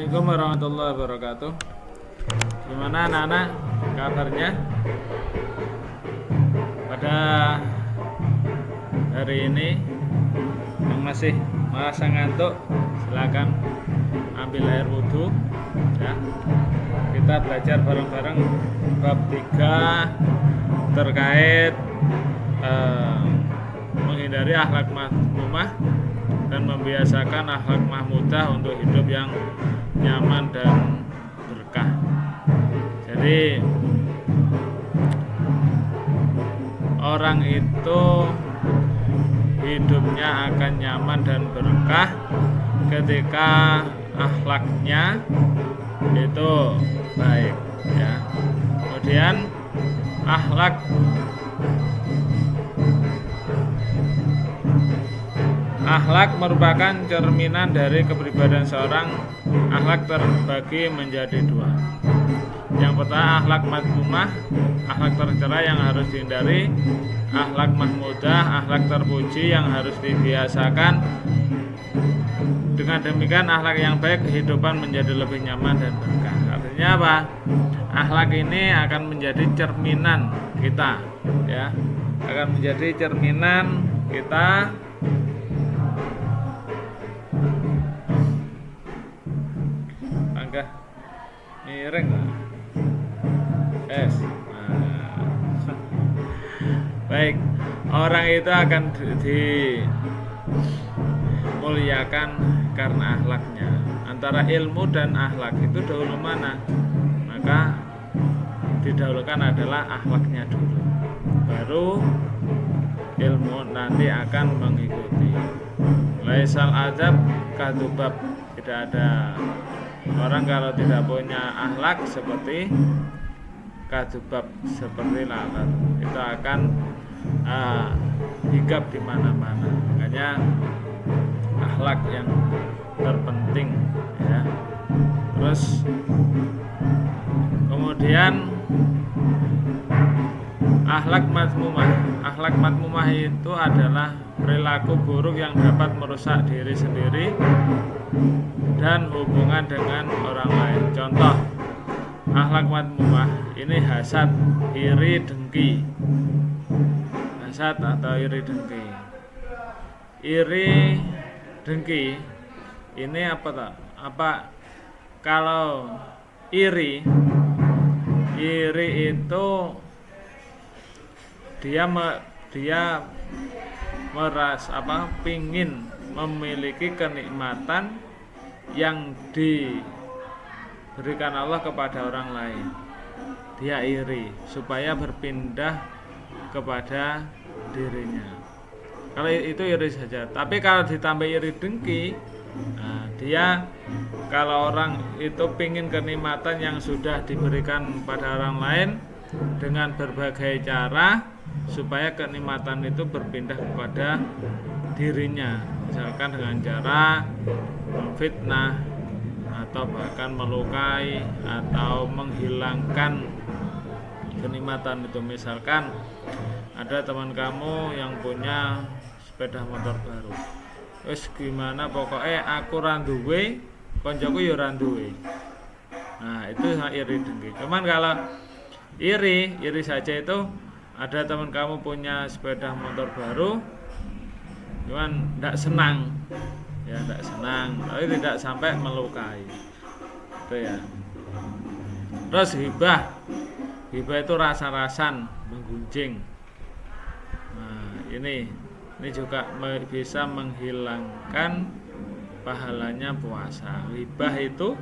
Assalamualaikum warahmatullahi wabarakatuh. Gimana anak-anak kabarnya? Pada hari ini yang masih merasa ngantuk, silakan ambil air wudhu ya. Kita belajar bareng-bareng bab 3 terkait menghindari akhlak mazmumah dan membiasakan akhlak mahmudah untuk hidup yang nyaman dan berkah. Jadi orang itu hidupnya akan nyaman dan berkah ketika akhlaknya itu baik ya. Kemudian akhlak merupakan cerminan dari kepribadian seorang. Akhlak terbagi menjadi dua. Yang pertama akhlak mazmumah, akhlak tercela yang harus dihindari. Akhlak mahmudah, akhlak terpuji yang harus dibiasakan. Dengan demikian akhlak yang baik kehidupan menjadi lebih nyaman dan berkah. Artinya apa? Akhlak ini akan menjadi cerminan kita ya. Akan menjadi cerminan kita miring baik, orang itu akan dimuliakan karena akhlaknya. Antara ilmu dan akhlak itu dahulu mana? Maka didahulukan adalah akhlaknya dulu, baru ilmu nanti akan mengikuti. Laisal adab kadubab, tidak ada orang kalau tidak punya akhlak seperti kadubab, seperti lalat, itu akan higap di mana-mana. Makanya akhlak yang terpenting ya. Terus kemudian akhlak mazmumah. Akhlak mazmumah itu adalah perilaku buruk yang dapat merusak diri sendiri dan hubungan dengan orang lain. Contoh akhlak mazmumah ini hasad, iri, dengki. Hasad atau iri dengki. Iri dengki ini apa tak? Kalau iri itu dia pingin memiliki kenikmatan yang diberikan Allah kepada orang lain. Dia iri supaya berpindah kepada dirinya. Kalau itu iri saja. Tapi kalau ditambah iri dengki, dia kalau orang itu pingin kenikmatan yang sudah diberikan pada orang lain dengan berbagai cara supaya kenikmatan itu berpindah kepada dirinya, misalkan dengan cara memfitnah atau bahkan melukai atau menghilangkan kenikmatan itu. Misalkan ada teman kamu yang punya sepeda motor baru, wes gimana pokoknya aku randuwe, koncoku ya randuwe. Nah itu iri dengki. Cuman kalau iri saja itu, ada teman kamu punya sepeda motor baru, cuman tidak senang, ya tidak senang, tapi tidak sampai melukai, itu ya. Terus hibah itu rasa-rasan, menggunjing. Nah ini juga bisa menghilangkan pahalanya puasa. Hibah itu,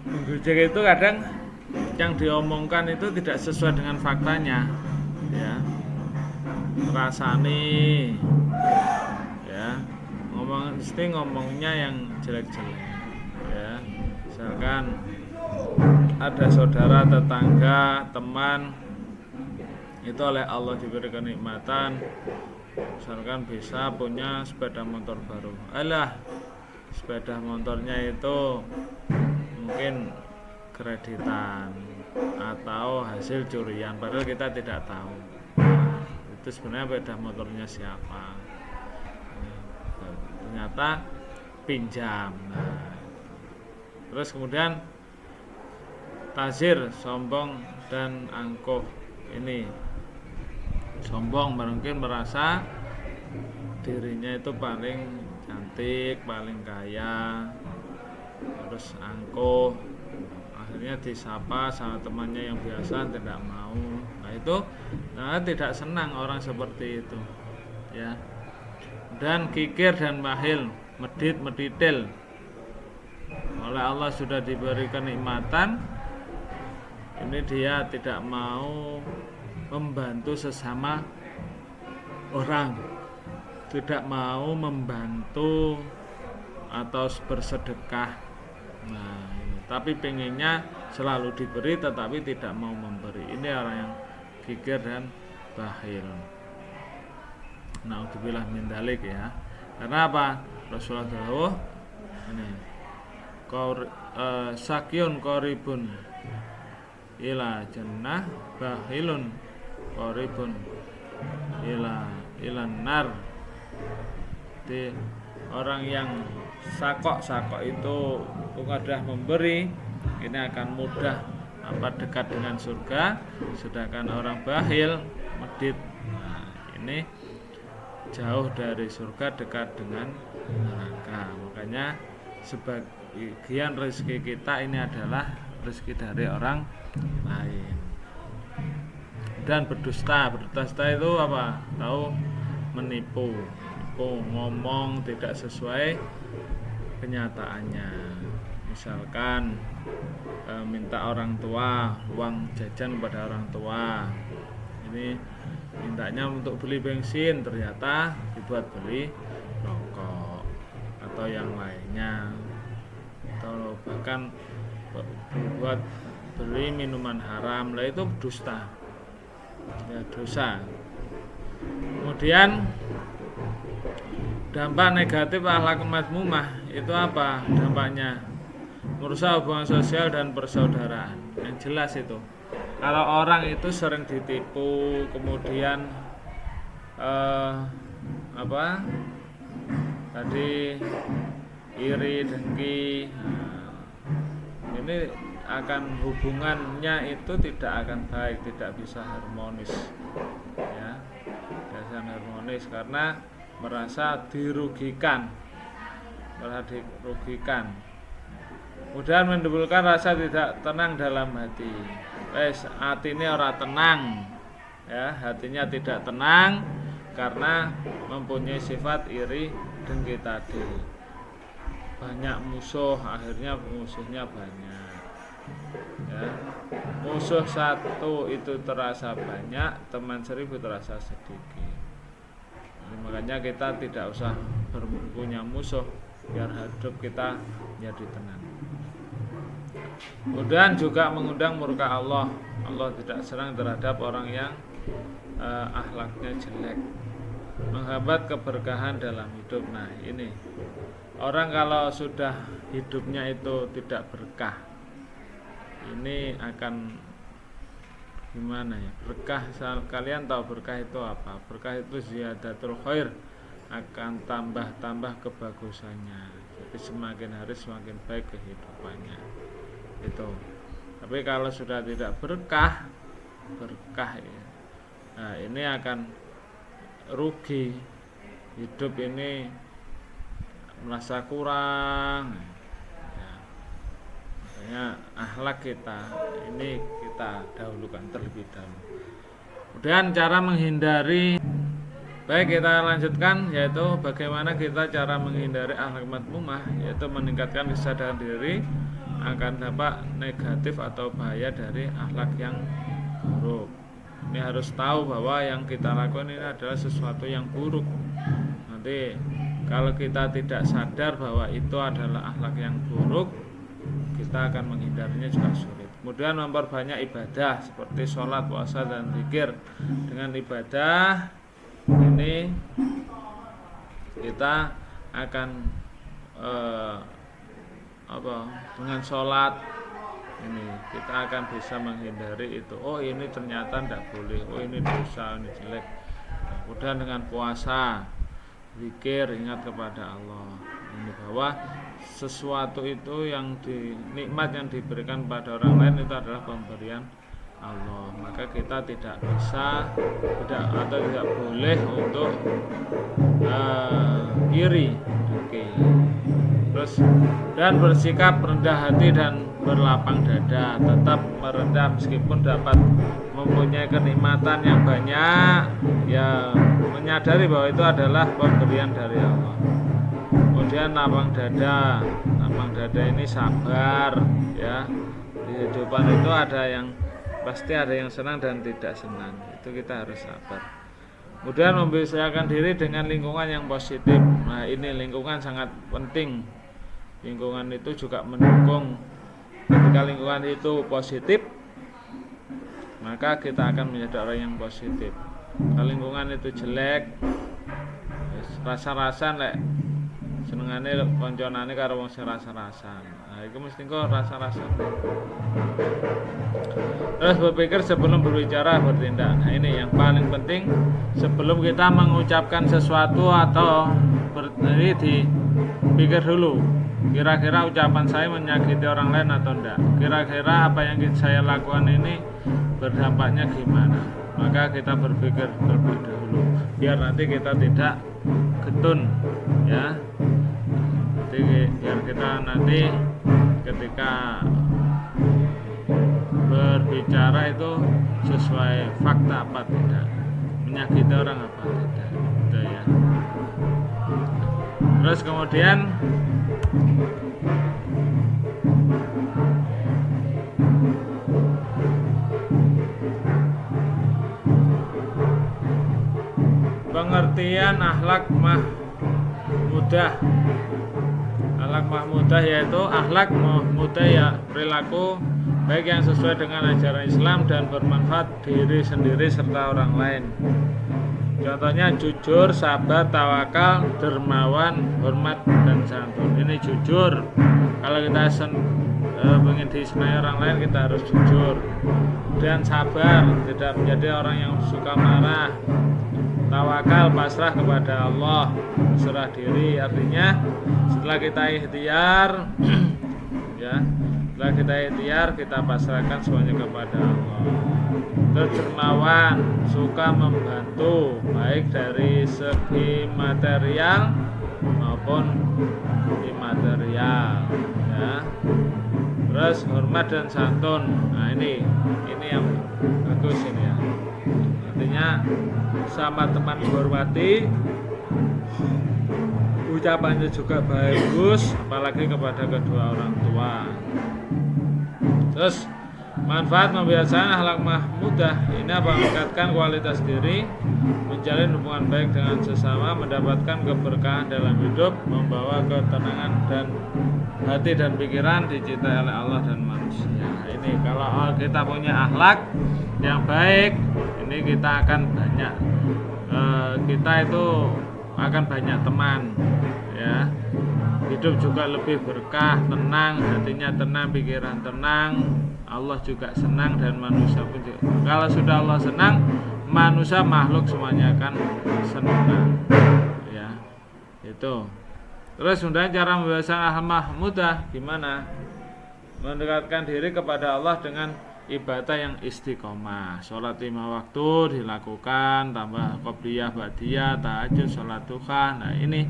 menggunjing itu kadang yang diomongkan itu tidak sesuai dengan faktanya ya. Rasani ya, ngomongnya yang jelek-jelek ya. Misalkan ada saudara, tetangga, teman itu oleh Allah diberi kenikmatan, misalkan bisa punya sepeda motor baru. Alah, sepeda motornya itu mungkin kreditan atau hasil curian, padahal kita tidak tahu itu sebenarnya sepeda motornya siapa. Ternyata pinjam. Nah, Terus kemudian tazir, sombong dan angkuh. Ini sombong, mungkin merasa dirinya itu paling cantik, paling kaya. Terus angkuh, akhirnya disapa sama temannya yang biasa tidak mau. Tidak senang orang seperti itu, ya. Dan kikir dan bahil, medit meditil. Oleh Allah sudah diberi kenikmatan, ini dia tidak mau membantu sesama orang, tidak mau membantu atau bersedekah. Nah, tapi pengennya selalu diberi tetapi tidak mau memberi. Ini orang yang kikir dan bakhil. Naudzubillah min dzalik, ya. Karena apa? Rasulullah dawuh ini sakyun qaribun ila jannah, bakhilun qaribun ila nar. Jadi orang yang sakok itu mudah memberi, ini akan mudah dekat dengan surga. Sedangkan orang bakhil, medit, nah, ini jauh dari surga, dekat dengan neraka. Makanya sebagian rezeki kita ini adalah rezeki dari orang lain. Dan berdusta itu apa? Tahu, menipu, ngomong tidak sesuai kenyataannya. Misalkan minta orang tua uang jajan pada orang tua, ini mintanya untuk beli bensin, ternyata dibuat beli rokok atau yang lainnya, atau bahkan dibuat beli minuman haram. Lah itu dusta, ya, dosa. Kemudian dampak negatif akhlak mazmumah itu apa dampaknya? Merusak hubungan sosial dan persaudaraan. Yang jelas itu, kalau orang itu sering ditipu, kemudian iri, dengki, ini akan hubungannya itu tidak akan baik, tidak bisa harmonis, ya, tidak bisa harmonis karena merasa dirugikan. Kemudian menimbulkan rasa tidak tenang dalam hati. Hati ini orang tenang, ya, hatinya tidak tenang karena mempunyai sifat iri dengki tadi. Banyak musuh, akhirnya musuhnya banyak, ya. Musuh satu itu terasa banyak, teman 1000 terasa sedikit. Makanya kita tidak usah punya musuh, biar hidup kita menjadi tenang. Kemudian juga mengundang murka Allah. Allah tidak senang terhadap orang yang akhlaknya jelek, menghambat keberkahan dalam hidup. Nah, ini orang kalau sudah hidupnya itu tidak berkah, ini akan gimana ya? Berkah, kalian tahu berkah itu apa? Berkah itu ziyadatul khair, akan tambah kebagusannya. Jadi semakin hari semakin baik kehidupannya itu. Tapi kalau sudah tidak berkah ya, nah ini akan rugi, hidup ini merasa kurang, ya. Makanya akhlak kita ini kita dahulukan terlebih dahulu. Kemudian cara menghindari, baik, kita lanjutkan, yaitu bagaimana kita cara menghindari akhlak mazmumah, yaitu meningkatkan kesadaran diri akan dampak negatif atau bahaya dari akhlak yang buruk. Ini harus tahu bahwa yang kita lakukan ini adalah sesuatu yang buruk. Nanti kalau kita tidak sadar bahwa itu adalah akhlak yang buruk, kita akan menghindarinya juga sulit. Kemudian memperbanyak ibadah seperti sholat, puasa, dan zikir. Dengan ibadah ini kita akan dengan sholat ini kita akan bisa menghindari itu. Oh, ini ternyata tidak boleh, oh ini dosa, ini jelek. Kemudian dengan puasa, zikir, ingat kepada Allah, ini bahwa sesuatu itu yang nikmat yang diberikan pada orang lain itu adalah pemberian Allah, maka kita tidak bisa atau tidak boleh untuk iri, dengki. Terus dan bersikap rendah hati dan berlapang dada, tetap merendah meskipun dapat mempunyai kenikmatan yang banyak, ya menyadari bahwa itu adalah pemberian dari Allah. Kemudian lapang dada ini sabar, ya. Di kehidupan itu pasti ada yang senang dan tidak senang, itu kita harus sabar. Kemudian membiasakan diri dengan lingkungan yang positif. Nah, ini lingkungan sangat penting. Lingkungan itu juga mendukung. Ketika lingkungan itu positif, maka kita akan menjadi orang yang positif. Kalau lingkungan itu jelek, rasa-rasan lek senengane konconane karo wong sing rasa-rasan. Nah, iku mesti kok rasa-rasan. Terus berpikir sebelum berbicara, bertindak. Nah, ini yang paling penting sebelum kita mengucapkan sesuatu atau dipikir dulu. Kira-kira ucapan saya menyakiti orang lain atau enggak? Kira-kira apa yang saya lakukan ini berdampaknya gimana? Maka kita berpikir terlebih dahulu biar nanti kita tidak getun, ya. Biar kita nanti ketika berbicara itu sesuai fakta apa tidak, menyakiti orang apa tidak, gitu ya. Terus kemudian pengertian akhlak mahmudah. Akhlak mahmudah yaitu akhlak mahmudah, ya perilaku baik yang sesuai dengan ajaran Islam dan bermanfaat diri sendiri serta orang lain. Contohnya jujur, sabar, tawakal, dermawan, hormat, dan santun. Ini jujur. Kalau kita ingin disenangi orang lain, kita harus jujur. Dan sabar, tidak menjadi orang yang suka marah. Tawakal, pasrah kepada Allah, berserah diri. Artinya setelah kita ikhtiar ya, setelah kita ikhtiar, kita pasrahkan semuanya kepada Allah. Dermawan, suka membantu baik dari segi material maupun imaterial, ya. Terus hormat dan santun. Nah, ini yang bagus ini, ya. Artinya sama teman dihormati, ucapannya juga bagus, apalagi kepada kedua orang tua. Terus manfaat membiasakan akhlak mahmudah ini apa? Meningkatkan kualitas diri, menjalin hubungan baik dengan sesama, mendapatkan keberkahan dalam hidup, membawa ketenangan dan hati dan pikiran, dicintai oleh Allah dan manusia. Ini kalau kita punya akhlak yang baik, ini kita akan banyak kita itu akan banyak teman, ya. Hidup juga lebih berkah, tenang, hatinya tenang, pikiran tenang, Allah juga senang dan manusia pun juga. Kalau sudah Allah senang, manusia makhluk semuanya akan senang, ya. Itu. Terus kemudian cara membiasakan akhlak mahmudah gimana? Mendekatkan diri kepada Allah dengan ibadah yang istiqomah. Sholat 5 waktu dilakukan, tambah qobliyah, ba'diyah, tahajud, sholat duha. Nah, ini,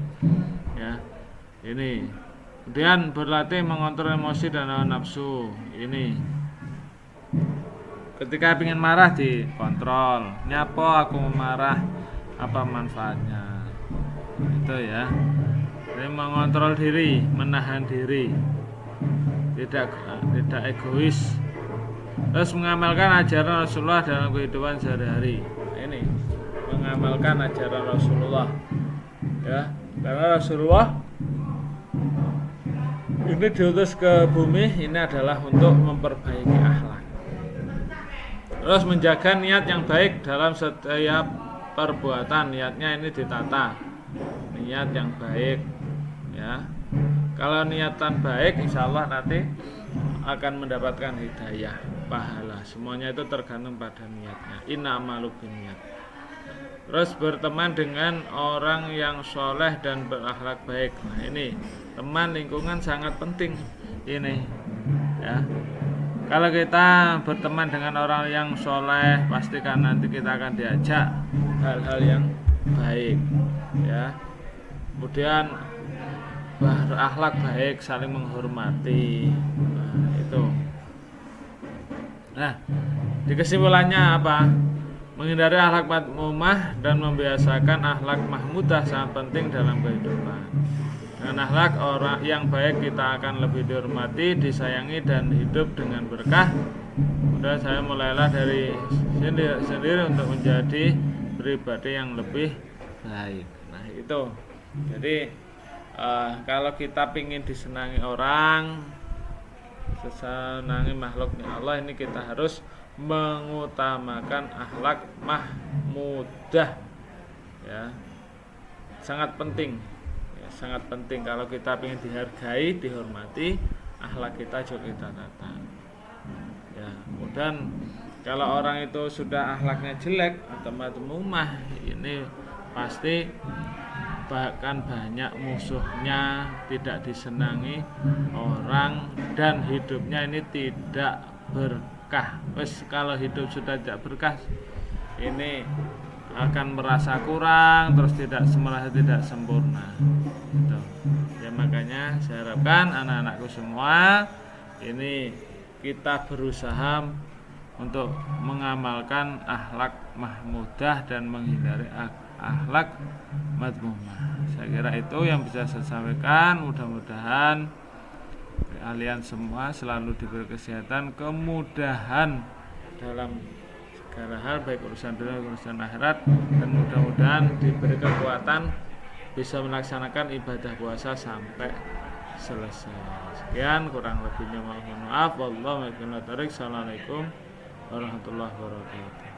ya. Ini. Kemudian berlatih mengontrol emosi dan hawa nafsu. Ini. Ketika ingin marah dikontrol. Nyapo aku marah, apa manfaatnya? Itu, ya. Jadi mengontrol diri, menahan diri. Tidak egois. Terus mengamalkan ajaran Rasulullah dalam kehidupan sehari-hari. Ini mengamalkan ajaran Rasulullah, ya. Karena Rasulullah ini diutus ke bumi ini adalah untuk memperbaiki akhlak. Terus menjaga niat yang baik dalam setiap perbuatan. Niatnya ini ditata. Niat yang baik, ya. Kalau niatan baik, insya Allah nanti akan mendapatkan hidayah, pahala. Semuanya itu tergantung pada niatnya. Innamal binniyat. Terus berteman dengan orang yang soleh dan berakhlak baik. Nah ini teman lingkungan sangat penting ini ya. Kalau kita berteman dengan orang yang soleh, pastikan nanti kita akan diajak hal-hal yang baik ya. Kemudian berakhlak baik, saling menghormati. Nah itu. Nah di kesimpulannya apa? Menghindari akhlak madmumah dan membiasakan akhlak mahmudah sangat penting dalam kehidupan. Dengan akhlak orang yang baik kita akan lebih dihormati, disayangi dan hidup dengan berkah. Kemudian saya mulailah dari sendiri untuk menjadi pribadi yang lebih baik. Nah itu. Jadi kalau kita ingin disenangi orang, disenangi makhluknya Allah, ini kita harus mengutamakan akhlak mahmudah ya, sangat penting ya, sangat penting. Kalau kita ingin dihargai, dihormati, akhlak kita juga kita tata ya. Kemudian kalau orang itu sudah akhlaknya jelek atau madmumah, ini pasti bahkan banyak musuhnya, tidak disenangi orang, dan hidupnya ini tidak berkah. Wes kalau hidup sudah tidak berkah, ini akan merasa kurang, terus merasa tidak sempurna gitu. Ya makanya saya harapkan anak-anakku semua ini kita berusaha untuk mengamalkan akhlak mahmudah dan menghindari akhlak madmumah. Saya kira itu yang bisa saya sampaikan. Mudah-mudahan kalian semua selalu diberi kesehatan, kemudahan dalam segala hal, baik urusan dunia urusan akhirat, dan mudah-mudahan diberi kekuatan bisa melaksanakan ibadah puasa sampai selesai. Sekian, kurang lebihnya mohon maaf. Wallahu a'lam. Assalamualaikum warahmatullahi wabarakatuh.